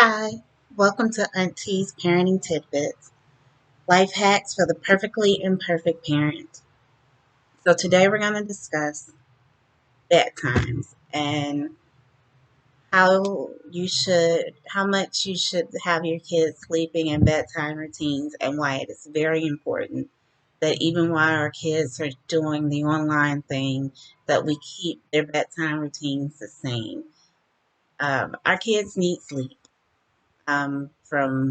Hi, welcome to Auntie's Parenting Tidbits, life hacks for the perfectly imperfect parent. So today we're going to discuss bedtimes and how much you should have your kids sleeping and bedtime routines and why it is very important that even while our kids are doing the online thing, that we keep their bedtime routines the same. Our kids need sleep. From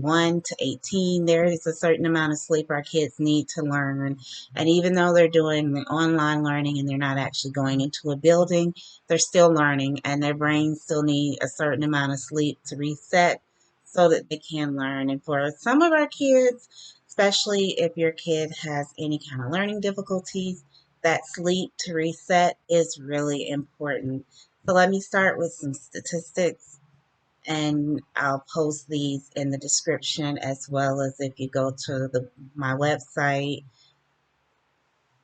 1 to 18, there is a certain amount of sleep our kids need to learn. And even though they're doing the online learning and they're not actually going into a building, they're still learning and their brains still need a certain amount of sleep to reset so that they can learn. And for some of our kids, especially if your kid has any kind of learning difficulties, that sleep to reset is really important. So let me start with some statistics and I'll post these in the description as well as if you go to my website,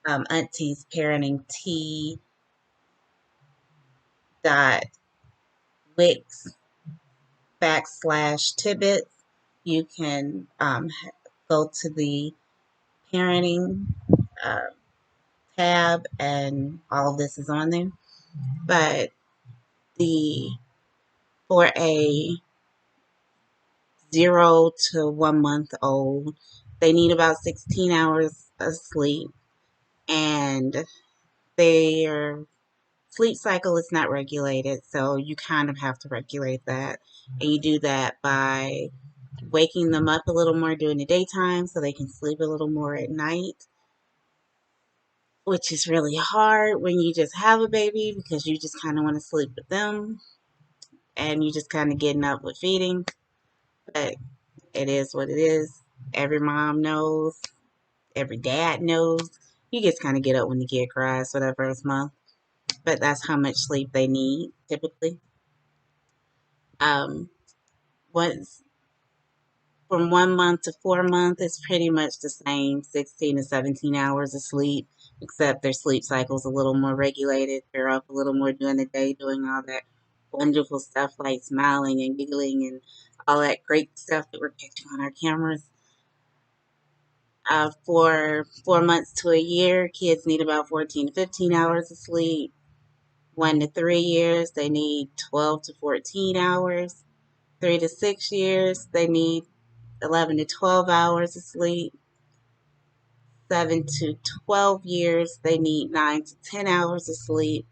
Auntie's Parenting T dot wix /tidbits. You can go to the parenting uh, tab, and all of this is on there. But the for a 0 to 1 month old, they need about 16 hours of sleep, and their sleep cycle is not regulated, so you kind of have to regulate that. And you do that by waking them up a little more during the daytime so they can sleep a little more at night, which is really hard when you just have a baby because you just kind of want to sleep with them and you just kind of getting up with feeding. But it is what it is. Every mom knows, every dad knows. You just kind of get up when the kid cries for that first month, but that's how much sleep they need typically. Um, once from 1 month to 4 months, it's pretty much the same 16 to 17 hours of sleep, except their sleep cycle's a little more regulated. They're up a little more during the day doing all that wonderful stuff like smiling and giggling and all that great stuff that we're catching on our cameras. For 4 months to a year, kids need about 14 to 15 hours of sleep. 1 to 3 years, they need 12 to 14 hours. 3 to 6 years, they need 11 to 12 hours of sleep. 7 to 12 years, they need 9 to 10 hours of sleep.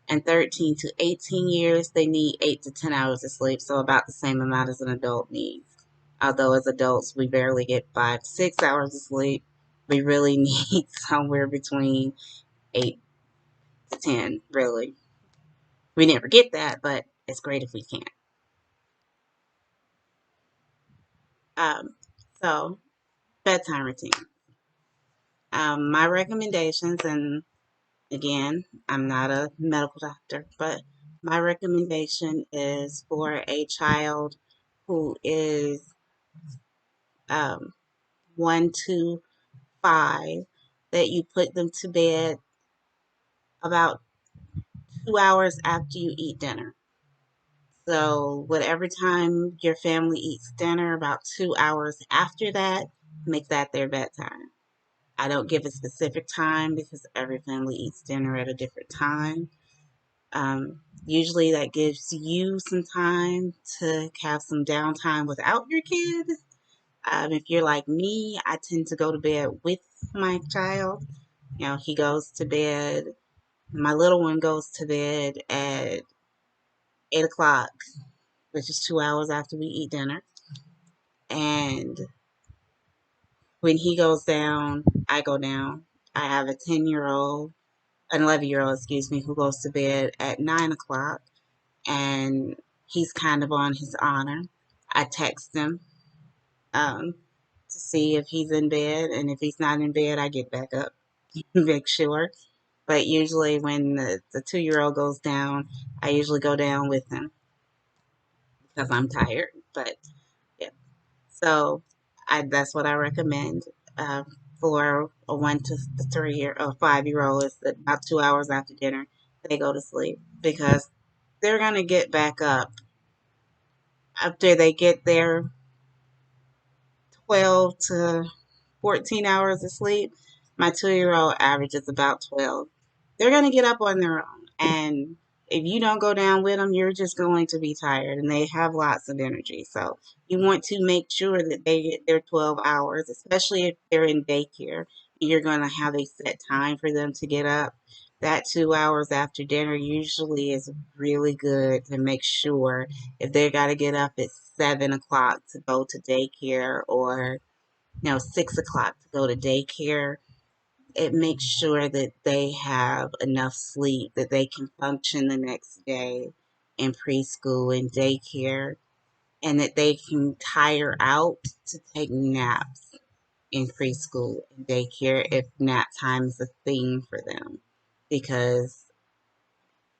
And 13 to 18 years, they need 8 to 10 hours of sleep. So about the same amount as an adult needs. Although as adults, we barely get 5 to 6 hours of sleep. We really need somewhere between 8 to 10, really. We never get that, but it's great if we can. Um, so, bedtime routine. My recommendations, and again, I'm not a medical doctor, but my recommendation is for a child who is um, 1 to 5 that you put them to bed about 2 hours after you eat dinner. So, whatever time your family eats dinner, about 2 hours after that, make that their bedtime. I don't give a specific time because every family eats dinner at a different time. Usually that gives you some time to have some downtime without your kid. If you're like me, I tend to go to bed with my child. He goes to bed, my little one goes to bed at 8 o'clock, which is 2 hours after we eat dinner. And when he goes down, I go down. I have a 10-year-old, an 11-year-old, excuse me, who goes to bed at 9 o'clock. And he's kind of on his honor. I text him to see if he's in bed, and if he's not in bed, I get back up, make sure. But usually, when the 2-year-old goes down, I usually go down with him because I'm tired. But yeah, so that's what I recommend uh, for a 1 to 3 year or 5-year-old is that about 2 hours after dinner they go to sleep because they're gonna get back up after they get their 12 to 14 hours of sleep, my 2 year old averages about 12. They're going to get up on their own. And if you don't go down with them, you're just going to be tired and they have lots of energy. So you want to make sure that they get their 12 hours, especially if they're in daycare. You're going to have a set time for them to get up. That 2 hours after dinner usually is really good to make sure if they got to get up at 7 o'clock to go to daycare or 6 o'clock to go to daycare, it makes sure that they have enough sleep that they can function the next day in preschool and daycare, and that they can tire out to take naps in preschool and daycare if nap time is a thing for them. Because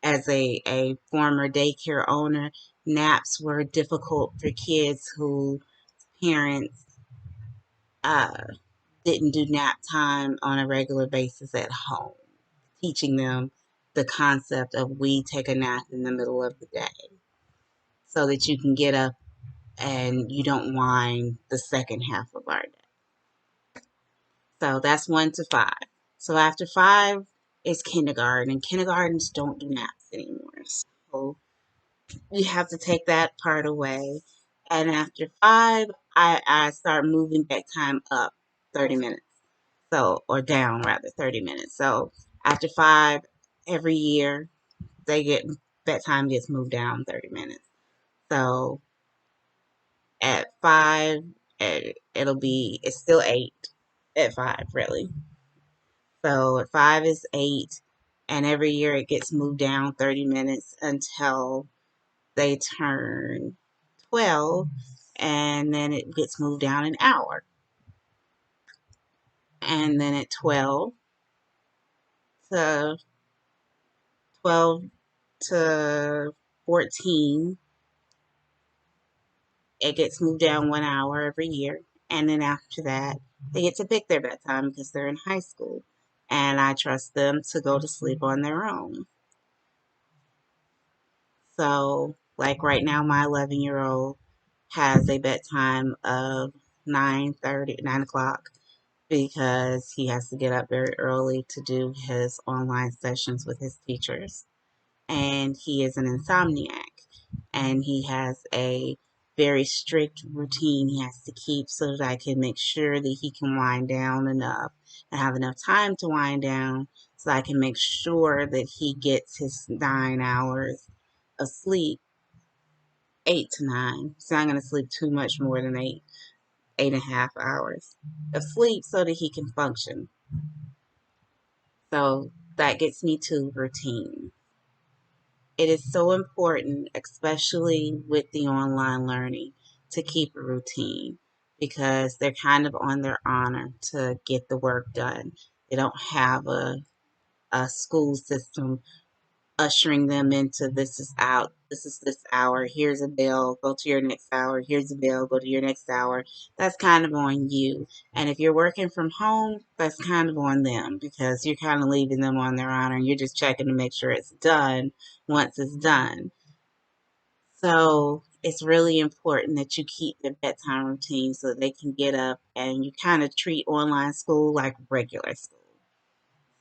as a former daycare owner, naps were difficult for kids who parents uh, didn't do nap time on a regular basis at home, teaching them the concept of we take a nap in the middle of the day so that you can get up and you don't whine the second half of our day. So that's 1 to 5. So after 5 is kindergarten, and kindergartens don't do naps anymore. So you have to take that part away. And after 5, I start moving bedtime up 30 minutes. So, or down rather, 30 minutes. So after 5, every year they get bedtime gets moved down 30 minutes. So at 5, it's still 8 at 5 really. So at 5 is 8, and every year it gets moved down 30 minutes until they turn 12, and then it gets moved down an hour. And then at to 12 to 14, it gets moved down 1 hour every year. And then after that, they get to pick their bedtime because they're in high school. And I trust them to go to sleep on their own. So, like right now, my 11-year-old has a bedtime of 9:30, 9 o'clock, because he has to get up very early to do his online sessions with his teachers. And he is an insomniac, and he has a very strict routine he has to keep so that I can make sure that he can wind down enough and have enough time to wind down so I can make sure that he gets his 9 hours of sleep, 8 to 9. He's not going to sleep too much more than 8.5 hours of sleep so that he can function. So that gets me to routine. It is so important, especially with the online learning, to keep a routine because they're kind of on their honor to get the work done. They don't have a school system ushering them into this is out, this is this hour, here's a bell, go to your next hour, here's a bell, go to your next hour. That's kind of on you. And if you're working from home, that's kind of on them because you're kind of leaving them on their honor and you're just checking to make sure it's done once it's done. So it's really important that you keep their bedtime routine so they can get up and you kind of treat online school like regular school.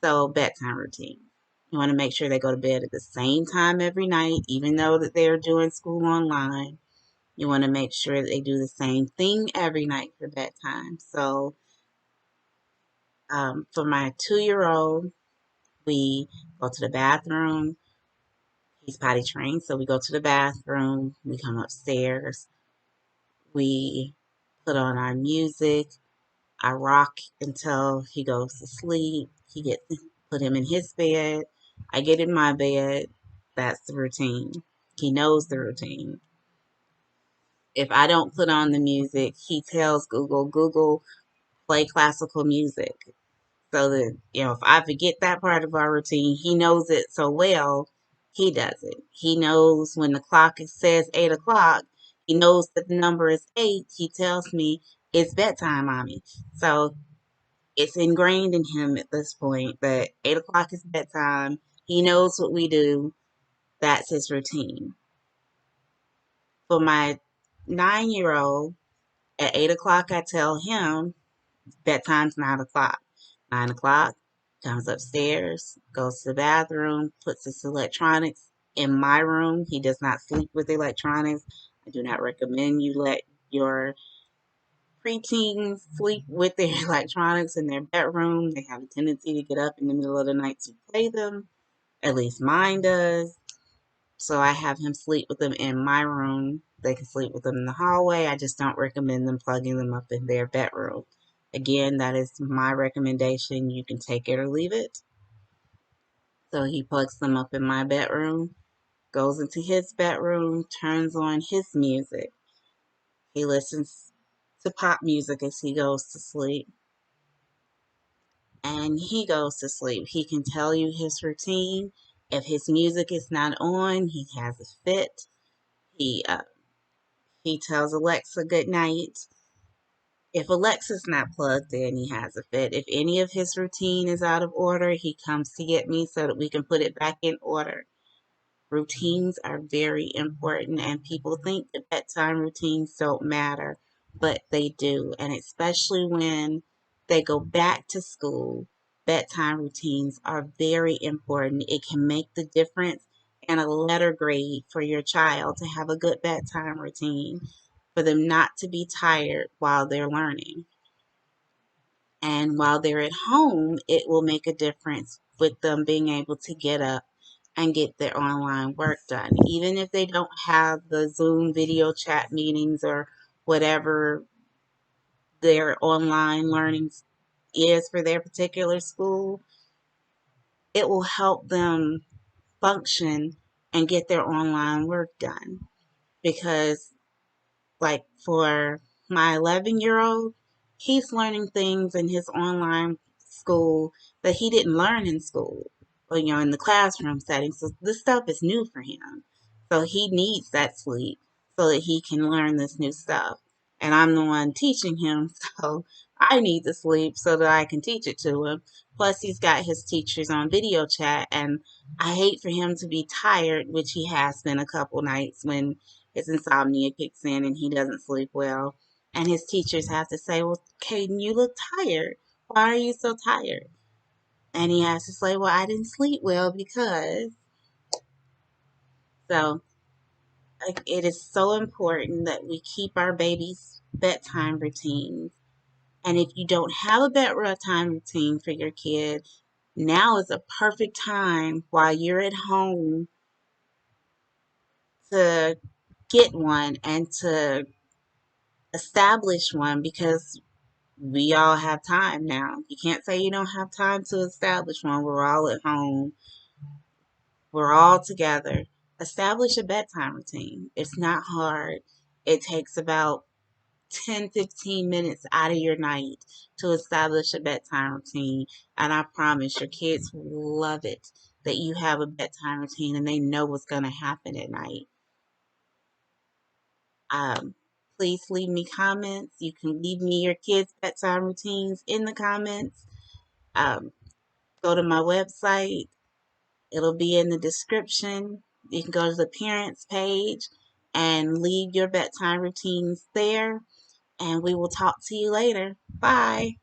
So bedtime routine. You want to make sure they go to bed at the same time every night, even though that they're doing school online. You want to make sure that they do the same thing every night for bedtime. So for my 2 year old, we go to the bathroom. He's potty trained, so we go to the bathroom. We come upstairs. We put on our music. I rock until he goes to sleep. Put him in his bed. I get in my bed. That's the routine. He knows the routine. If I don't put on the music, he tells Google, play classical music. So that, if I forget that part of our routine, he knows it so well, he does it. He knows when the clock says 8 o'clock, he knows that the number is 8. He tells me it's bedtime, mommy. So it's ingrained in him at this point that 8 o'clock is bedtime. He knows what we do. That's his routine. For my 9-year-old, at 8 o'clock, I tell him bedtime's 9 o'clock. 9 o'clock, comes upstairs, goes to the bathroom, puts his electronics in my room. He does not sleep with electronics. I do not recommend you let your preteens sleep with their electronics in their bedroom. They have a tendency to get up in the middle of the night to play them. At least mine does. So I have him sleep with them in my room. They can sleep with them in the hallway. I just don't recommend them plugging them up in their bedroom. Again, that is my recommendation. You can take it or leave it. So he plugs them up in my bedroom, goes into his bedroom, turns on his music. He listens to pop music as he goes to sleep. And he goes to sleep. He can tell you his routine. If his music is not on, he has a fit. He he tells Alexa good night. If Alexa's not plugged in, he has a fit. If any of his routine is out of order, he comes to get me so that we can put it back in order. Routines are very important, and people think that bedtime routines don't matter, but they do. And especially when they go back to school, bedtime routines are very important. It can make the difference in a letter grade for your child to have a good bedtime routine, for them not to be tired while they're learning. And while they're at home, it will make a difference with them being able to get up and get their online work done. Even if they don't have the Zoom video chat meetings or whatever their online learning is for their particular school, it will help them function and get their online work done. Because like for my 11-year-old, he's learning things in his online school that he didn't learn in school or, in the classroom setting. So this stuff is new for him. So he needs that sleep so that he can learn this new stuff. And I'm the one teaching him, so I need the sleep so that I can teach it to him. Plus, he's got his teachers on video chat, and I hate for him to be tired, which he has been a couple nights when his insomnia kicks in and he doesn't sleep well. And his teachers have to say, well, Caden, you look tired. Why are you so tired? And he has to say, well, I didn't sleep well because. So it is so important that we keep our babies' bedtime routines. And if you don't have a bedtime routine for your kid, now is a perfect time while you're at home to get one and to establish one, because we all have time now. You can't say you don't have time to establish one. We're all at home. We're all together. Establish a bedtime routine. It's not hard. It takes about 10-15 minutes out of your night to establish a bedtime routine. And I promise your kids will love it that you have a bedtime routine and they know what's going to happen at night. Um, Please leave me comments. You can leave me your kids' bedtime routines in the comments. Um, Go to my website. It'll be in the description. You can go to the parents page and leave your bedtime routines there. And we will talk to you later. Bye.